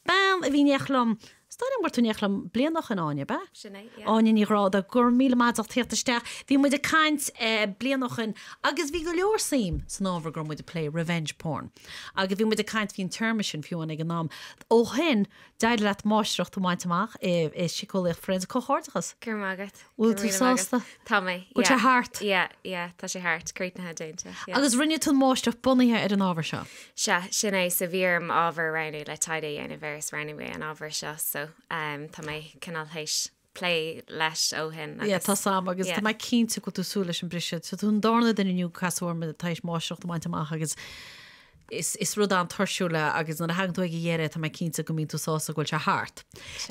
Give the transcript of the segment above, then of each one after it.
Bam a bhí neachlam Staim mar tú neachlam blian nach an áine ba? Sinné, Áine ní ráda gur míle máach tíirtaisteach. Bhí muid a caiint blian nach an agus bhí go leor saim san ábhar gur muid a play revenge porn. Agus bhí muid a caiint hín termission fiúin ag an nám. Ó hen dead leat máisteach tú maint amach is sicólaíoch friends cohortachas. Cur mágat. Bhfuil tú sásta? Tá mé. Bhfuil sé hart? Tá sé hart, creitinethe déinte. Agus rinne tú máisteach bunithe ar an ábhar seo? Sinné sa bhíarm ábhar ranú le taide dhéana bheris ranú an ábhar seo, so tá mé canal héis play leis ó hin. Tá sam agus tá mai cínta go tú súla an brise, so tún dána den inniu casúir me táis máisteach maint amach agus is rud an thuirsúla agus na hagan tú ag dhéire tá mai cínta go mín tú sása goil se hart.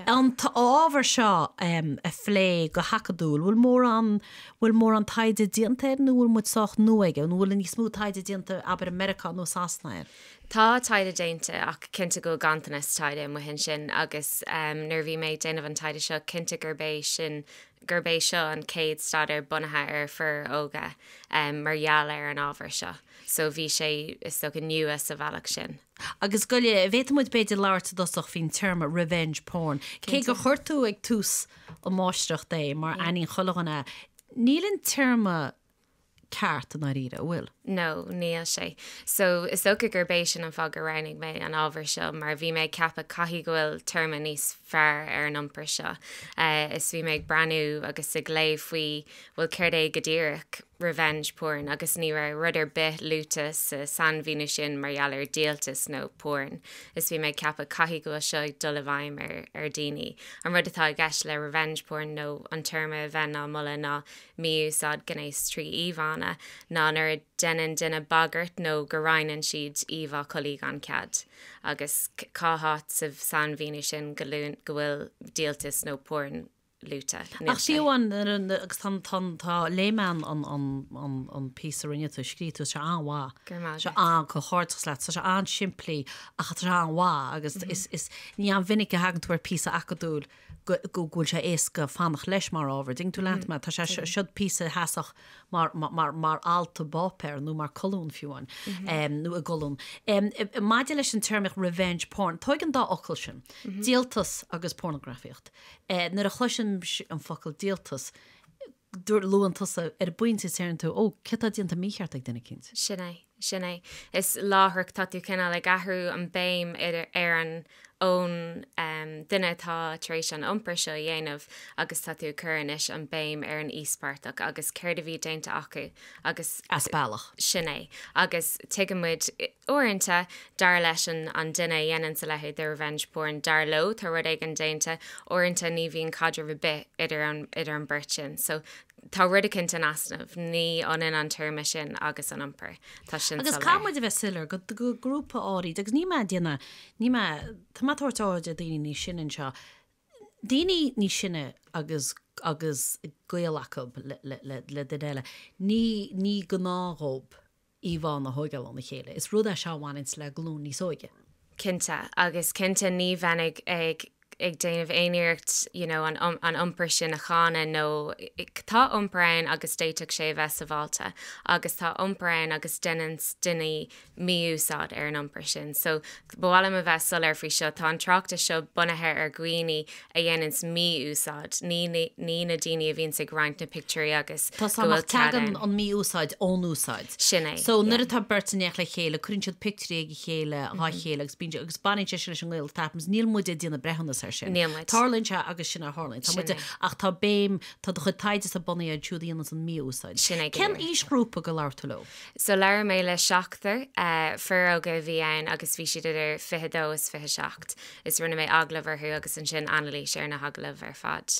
An tá ábhar seo a phlé go hacadúil bhfuil mór an taide dianta nó bhfuil muid soch nuaige nó bhfuil níos smú taide dianta aber America nó Sasnair. Tá taide déinte ach cinnte go gantanas taide mu hin sin agus nervhí méid déanamh an taide seo cinnte gurbééis seo an céad staidir bunathe ar fur óga margheall ar an ábhar seo. So bhí sé is so go nua sa bhealach sin. Agus goile bhéit muid beidir láirta dosach hín terma revenge porn. Cé go chuirtú ag tús ó máisteach dé mar aín cholaghanna. Nílann terma ceart an ríide bhfuil? No, níl sé. So is so go gurbééis sin an fág go ranig mé an ábhar seo mar bhí méid cappa caithí gohfuil terma níos fearr ar an iompar seo. Is bhí méid breanú agus sa gléibh faoi bhfuil céir é go ddíreach revenge porn agus ní ra rudidir bit luúta sa san bhíine sin margheall ar díaltas nó porn. Is bhí méid cappa caithí go seo dul a bhaim ar daoine. An rud atá gceist le revenge porn nó an terma bheith ná mula ná míúsáid gnééis trí íomhána ná nar denan duna bagart nó go rainan siad íomhá cholí an cead. Agus cáhat sa san bhíine sin go bhfuil díaltas nó porn luúta. Ach síháin agus tá léman an pí rinne tú scríú se anhá se an go háirtas le se an siimplíí a chat anhá agus is ní an vinnig a hagan túair pí acadúil gohfuil sé éca fannach leis mar ábhar. Ding tú lent me tá sé siod pí heasach mar alta báper nó mar colún fiúin nó a golún. Maidir leis an termich revenge porn, tuigen dá ocail sin, díaltas agus pornografíocht. Nar a chluisin an focail díaltas dúir luúantas ar buinte sé tú ó cetá dionanta mícheart ag duna cinint. Sinné. Is láthraach tá tú cinna le gathhrú an béim ar an ón duine tá taréis an iompar seo dhéanamh agus tá tú chuirnis an béim ar an íspáirteach agus céir a bhí déanta acu agus aspealach sinné agus tuigemuid uaireanta dar leis an duine dhéanaan sa leithid de revenge porn dar lo tá rud ag an déanta uaireanta ní bhíon cadre bit idir an birtin. So tá rudicint an asnamh ní anan an terma sin agus an iompar. Tá sin agus cámuid a bheith silar go grúpa áí agus ní déana ní tátáirtáide daoine ní sinan seo. Daoine ní sinne agus goalacha le déile. Ní go náróp íhán na hoigeil an na chéile. Is rud a seáhains le glún ní sóige. Cinnte agus cinnte ní bhenig ag déanamh éineocht an iompar sin a chána nó tá iomparain agus déiteach sé bheith sa bháilta agus tá iomparain agus duine míúsáid ar an iompar sin. So bhálam a bheith sul ar fao seo tá an tráchta seo bunathe ar gcuoine a dhéanans míúsáid ní na daine a bhíonn sa graint na picturí agus Tá tegan an míúsáid ónúsáid. Sinné. So nuair atá bertaneach le chéile chuinn siad picturí ag chéile á chéile agus bíide agus baníte sin leis an ghil tapmas níl muide dína brehanna Tarlinse agus sin Harlin ach tá béim tá do chu taide a bonnaí a dúdaíana an míúsáid. Ken ísgrúpa go láirtaló? So leir mé le seachtar fur aga bhí an agus bhí siad idir 22 is 27. Is rinne mé aglaharthú agus an sin analís ar na haglah ar fad.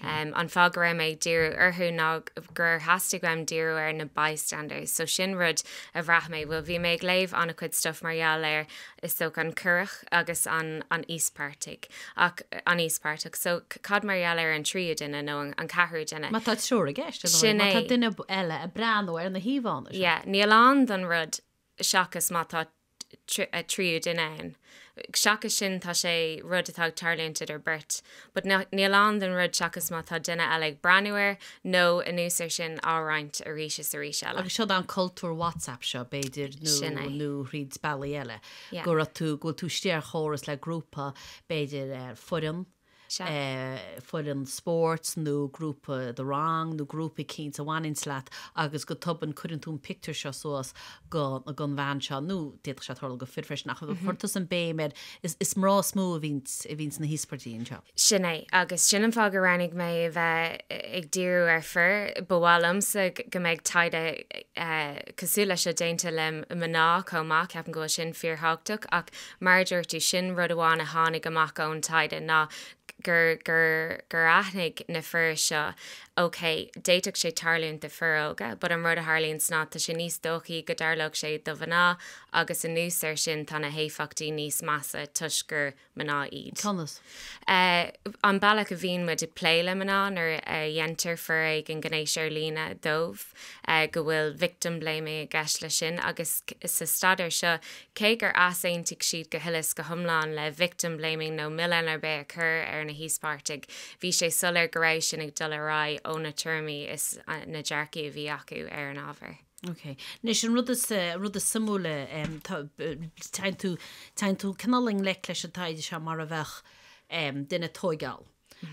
An fág ra méid díú arthú ná gur hastigam díú ar na bystanders. So sin rud a bhreath mé bhfuil bhí méid léibh anna chud stuff margheall ar is so an curach agus an íspáirteach. An íspáirteach, so cad margheall ar an tríú duine nó an ceathrú duine. Má tá seúr a gceist tá duine eile a breanú ar na híomhána. Níl an don rud seachas má tá tríú duine. Seachas sin tá sé rud atá tarlínted ar bret, but níl an den rud seachas má tá duine eile brenuir nó in úsir sin áráint a ríise sa rí eile. Agus seo an cultúr WhatsApp seo beidir nó ríd bailí eile. Gur tú ghfuil tú stíar chóras le grúpa beidir forum. For an sports nó grúpa de rang nó grúpa cín a bhhain slaat agus go tuban chuann tún picture seo soas go bhain seo nó déad se thola go fifreis nach chutas an béimiid is mrá smó a víns na híspartíín seo. Sinné agus sin an fá go rannig mé bheith ag ddíú ar fir bhhalam sa go méid taide cosú leis se déinte le maná comach ceapan go sin fíorthachtaach ach marúir tú sin rud amháin a tháinig amach ón taide ná gur aithnig na fur seo okay, déiteach sé tarlún de furóga, but an rud a Harlíonn sná tá sin níos dóchaí go darlóg sé do bhaná agus an núsir sin tána héfachtaí níos massa tuisgur maná iad. Thomas. An bailach a bhíon mu de pléile maná nar dhéantar fur ag an gnééis lína dómh go bhfuil victim blaming a gceist le sin agus sa stadar seo cé gur asaontigh siad go hilas go thomláin le victim blaming nó millen ar be a chur ar na híspáirteag. Bhí sé sulir go raibh sin ag dul ará ó na termí is na dearcaí a bhí acu ar an ábhar. Okay. Nis an rud is simúle tein tú canaling le leis an taide se mar a bheith duine tóigáil.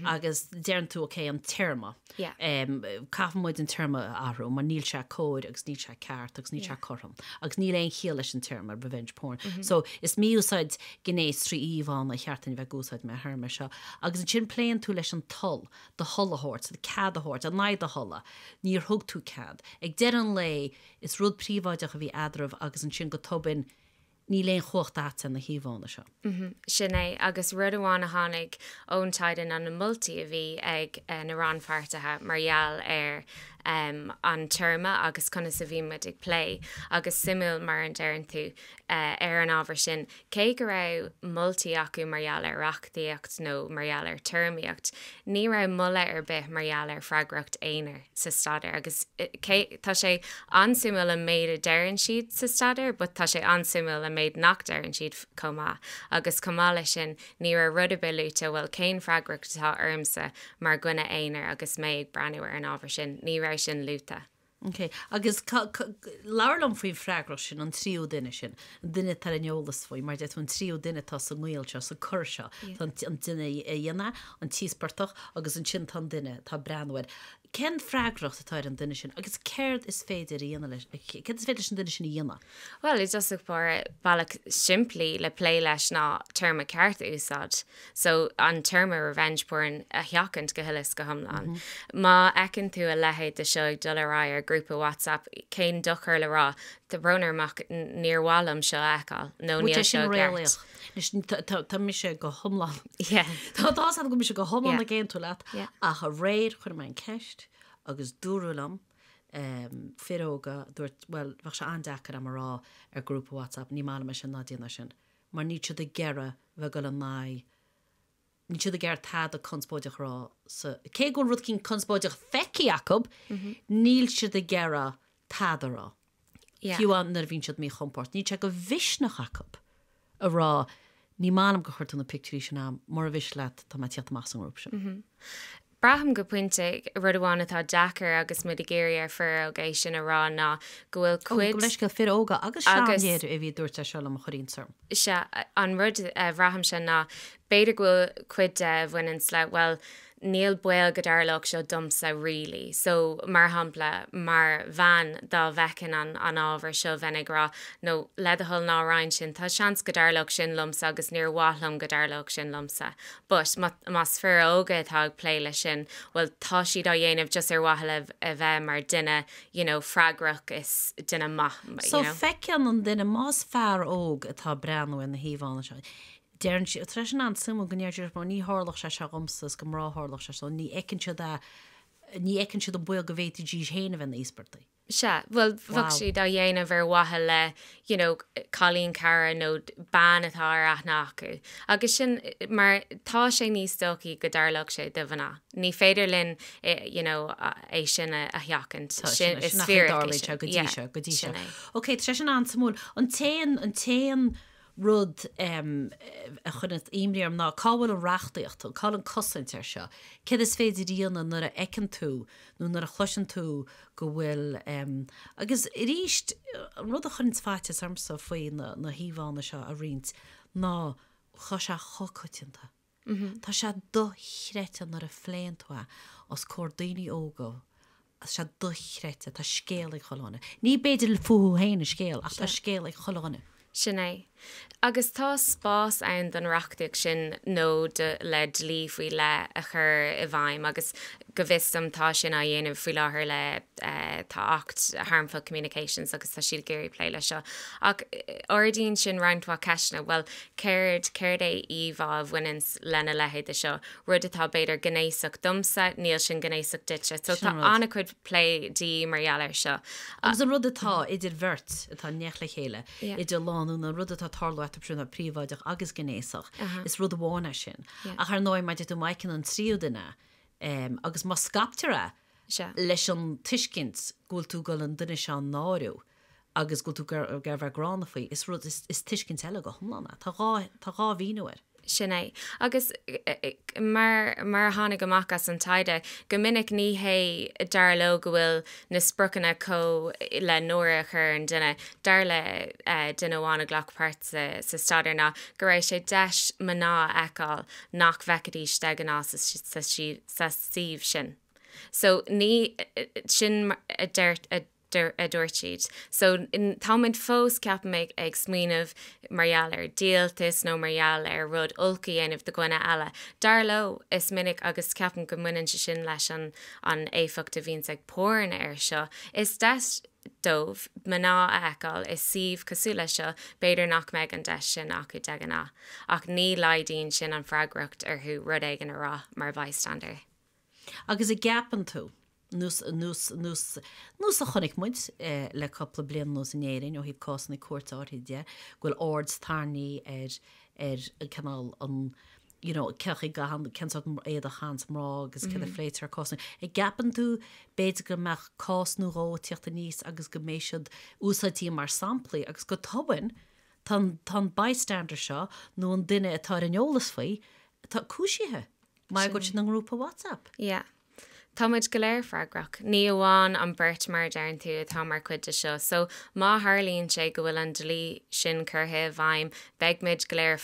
Agus déan tú an terma. Caafmid an terma ahrú, mar níl se cóid agus ní se ceart agus ní se chom. agus ní éon chiaal leis an terma revenge porn. So is míúsáid gnééis trí íháin a cheartain bheith gúsáid me herme seo. Agus an sin pléan tú leis an tol, de hollahort, de cadahort, a naid a holla, níor thug tú cad. Ag de an lei is rud príomháideach a bhí adrah agus an sin go tobin ní léon chucht data na híhána seo. Sinné agus rud amháin a tháinig ón taidan an na multi a bhí ag na ranfartathe margheall ar an terma agus chuna sa bhí muid ag play agus simú mar an dearan tú ar an ábhar sin cé go raibh multi acu margheall ar reachtaíocht nó margheall ar termíocht ní raibh mulle ar bith margheall ar freagracht éonar sa stadar agus tá sé ansúil a méid a dearan siad sa stadar, but tá sé ansúil a méid nach dearan siad comá agus comá lei sin ní ar rud a beúte bhfuil céin freagracht tá ormsa mar gcuine éonar agus méid breanú ar an ábhar sin ní sin luúta. Okay. Agus lálam faoin freigra sin an tríú duine sin duine tar an neolalas faoi, mar deit an tríú duine tá san ghilse sa chuirse an duine dhéana an tíospartach agus an sin tan duine tá breanhid. Ken freigracht atá an duine sin, agus céird is féidir dhéana leis, cé is féidir sin duine sin dhéana? Well, is just bar bailach siimplí le play leis ná terma ceart úsáid. So an terma revenge porn a cheachant go hilas go thomláin. Má ecinn tú a lehéid de seo ag dul ará ar grúpa WhatsApp céin duchar le rá de brunarmach níorhhalam seo eáil nó níl seo gceart. Tá mi sé go thomláin. Tá go mi sé go thomláin a géan tú leat a chu réir chuir me an ceist agus dúrúlam firóga dúirt well bha se andechar am rá ar grúpa WhatsApp ní mála me sin nadíana sin. Mar ní siad a gera bheith go an náid ní siad a ggéir tad a conspóideach rá cé gon rud cín conspóideach feici Jacob níl siad a gera tadará. Fiúan nar bhín siad mí chomport. Ní se go bhisnach Jacob a rá ní málam go chuirt an na picturí sin am mar a bhis leat tá teat más an rúpse. Braham go puinte rud amháin atá Dakar agus mu géir ar fur gééis sin a rá ná gohfuil cuid leis go firóga agus éidir a bhí dúirte se am choín som. Se an rud bhraham sin ná beidir gohfuil cuid bhain le well níl buil go darlach seo dumsa rilí. So mar hampla mar bhean dá bhecin an ábhar seo bhenagrá nó ledathil ná rain sin tá seans go darlach sin lumsa agus níor bhlam go darlach sin lumsa. But mas fear óga tá pléile sin bhfuil tá siad á dhéanamh just ar wathlah a bheith mar duine freigrach is duine math. So feicean an duine más fear óg atá breanú in na híomhána seo. Dearan si treis an simú gnéidir mar ní hálach se se gomsas go mrá hálach se ní ecinn si do buil go bhéiti dí héana bheith íspartaí. Se bhfuil bhug siad a dhéanamh ar wathe le cholín cara nó ban atá aithna acu. Agus sin mar tá sé níos stocaí go darlach sé de bhanna. Ní féidir linn é sin a theachant sin is sfér go dtí se. Ok, tre sin an samúl an téan rud a chun imríarm ná cáhfuil an reachtaíocht an cáil an cosaintir se. Cé is féidir díana nar a ecin tú nó nar a chluisin tú go bhfuil agus i ríist rud a chun fáite armsa faoi na híhána seo a rint ná chu se chocoitianta. Tá se dochreite nar a phléintá os códaoine óga se dochreite tá scéala cholána. Ní beidir fuú héine scéal ach tá scéala cholána. Sinné. Agus tá spás ann don reachtaigh sin nó de le dlí faoi le a chur I bhaim agus go bhistam tá sin a dhéanamh faoi láthair le tá 8 harmful communications agus tá siad géirí play lei seo. Ach ordín sin rointá ceisna bhfuil céird é íomh bhainins lena lehéad a seo rud atá beidir gnééisach dumsa níl sin gnééisach ditse. So tá anna chud play dí margheallar seo. Agus an rud atá idir bhirt atá neach le chéile idir láú na rud atá tarla prúna príomhaideach agus gnééisach is rud bhána sin. A chu nóid maidide tú maicin an tríúdaine agus má scaptere leis an tuiscint gúil tú go an duine se an náú agus go tú gur bheith gránna faoi is rud is tuiscint eile go thomlána Tá gá bhíúir. Sinné. Agus mar tháinig amachchas an taide go minic ní hé darló go bhfuil na sprucanna có le nuair a chur an duine dar le duine bhána ghlachpát sa staidir ná go raibh sé deis maná eáil nach bhecadí stegan ná sa síomh sin. So ní sin a dúirtíid. So táid fós ceap méid ag smíanamh margheall ar díaltas nó margheall ar rud ulcaí aanamh do gcuine eile. Darló is minic agus ceapan go muinn sin leis an éifeacht a bhíonn ag pórin ar seo. Is deis dómh maná eáil is síomh cosúla seo beidir nach méid an deis sin acu deganná. Ach ní laidíonn sin an freagracht ar thu rud ag an rá mar bystander. Agus I gapan tú. Nus a chonig muid le coppla blian nos in éirin ó híb cosna cuat áide ghfuil ords tarní canal an cechi gahan ken éad a chans mrá agus ce fléitar cosna. I gapan tú beidir go meach cosnú ró tíochtta níos agus go méisiad úsatí mar samplaí agus go toban tan bystander seo nó an duine atá an jólas faoi tá cúisithe mai go sin an grúpa WhatsApp. Yeah. Táid go léir freagrach, ní amháin an beirt mar dearan tú atá mar chuide seo, so má tharlíonn sé go bhfuil an dlí sin curthe bhaim beagmid go léir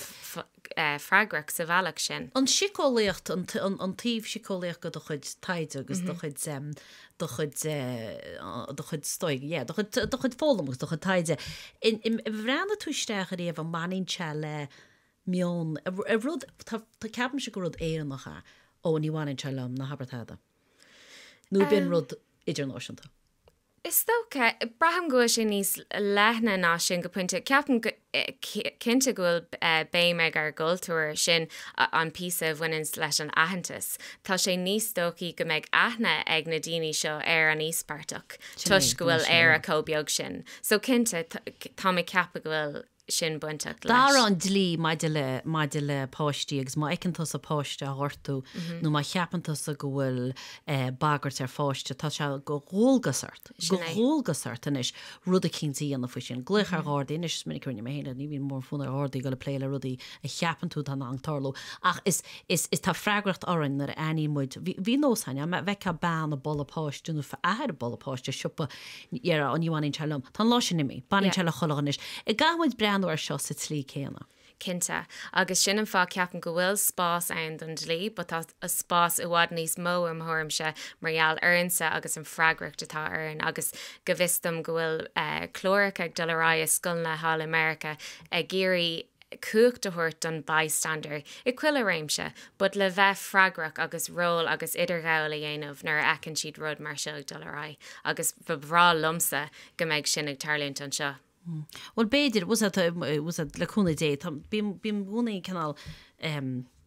freagrach sa bhealach sin. An sicólaocht an tíomh sicólaocht go do chud taide agus do chud stoig, do chud fólamus do chud taide. I bhreanna túisteach a réomh an manín se le mion a rud tá ceapan se go rud éannacha ó níháin se lem na habartáda. Nú bin rud idirnáisiúnta. Is tócha braham go sin níos lethna ná sin go puinte ceapan cinnte gohfuil béimeid ar ggóiltúir sin an písa bhainins leis an aitheantas. Tá sé níos tócaí go méid aithne ag na daoine seo ar an íospartach tuis go bhfuil ar a cóbeag sin. So cinnte tá mé ceapa go bhfuil sin buintach leis. Dar an dlí maidide le páistí agus má ecintas a páiste a hortú nó má cheapantas a go bhfuil bagart ar fáiste tá se go ghóilgasart inis rud a cinntaí anna fa sin gluchar gádaí inis minic chuine mé héile ní bhíon mór fúna ádaí go le pléile rudaí a cheapanú an angtarló ach is tá freigracht oran ar aní muid hí nóshaine me bheitcha ban a bollapáistúnú fa ahead a bollapáiste siúpa ar an Johanin Chalom tá lásin imi banin se le cholanis I gamuid brean ar seo sa tlí céanna. Cinnte, agus sin an fá ceapan go bhfuil spás ann don dlí, but tá a spás I bhhad níos mó am thuirmse margheall airnsa agus an freagracht atá airn, agus go bhistam go bhfuil chlóric ag dolarrá sculna Hall America ag géirí cuacht a thuirt don bystander I cuiile réimse, bud le bheith freagrach agus ról agus idirgáil a dhéanamh nar ecinn siad rud mar seo ag dolarrá, agus bhrá lumsa go méid sin ag tarlíonn an seo. Well beidir was leúna dé bím bhúnaí canál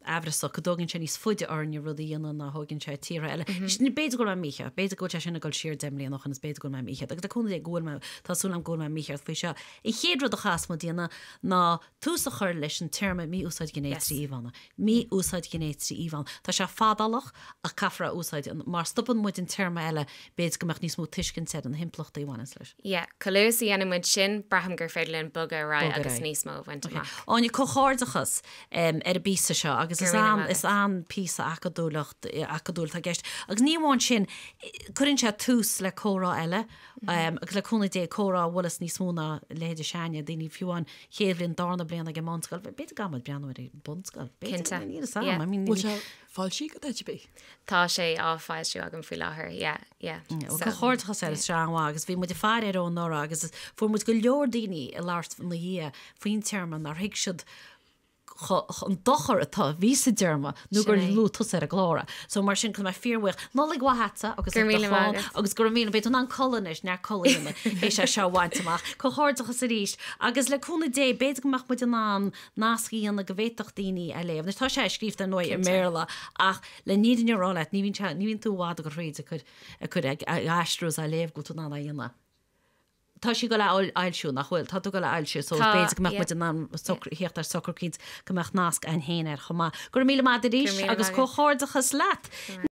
Everest go doginn sé níos fuide arne rudíana na haginn sé tíre eile. Ní beidir go mícha, beidir go sinna goil siir demlí nach an beidir go mícha. Agus chuna é ggóil me tásúlam ggóil me mícha fao se. I chéadrod a chas má díana ná túsa chuir leis an terme mí úsáid gnéitrí íhana. Mí úsáid gnéitrí íhan. Tá se fádalach a cafra úsáid mar stoppan muid in terme eile beidir gomach níos mó tuiscin sé an himplacht íhana leis. Ja, Colúsaí anmuid sin braham gur féidirlinn bugga ra agus níos mó bhaint. Áine chochardachas a bísa seo agus is an písa acadúlacht acadúil a gist. Agus níháin sin chuann se tús le córá eile agus le chuna dé córá bhlas níos múna léidir seine daoine fiúáin chéhlinn darna blianana go mánscail, bit gamad breanúir bunscail. Fáil si go be. Tá sé áfáilú agam fi láthair, go háirtcha sé seanhá agus bhí mu de fear ó nóra agus fu mu go leor daoine i láart na hí faoin termman ar hiic siad an dochar atá ví derma nu gur lútas a glóra. So mar sin chun mai fearfuch nólig wahata agus agus gur mí beit an colonis ne colna é se seáintach go háirtachas sa ríist agus le cúna dé beit goach mu an nácí an na govéach daoine a léh. Tá sé scríft an nói i méla ach le níidir rála ní vín túhád a go réid a chud ag eistrús a léh go tú ná dhéanana. Tá si go le eilisiú nach bhfuil tá go le eilisiú so béidir goach mu an héchttar soccerkids goach nasc an héanaar chumá. Gur míle má ríis agus có háirdachas leat.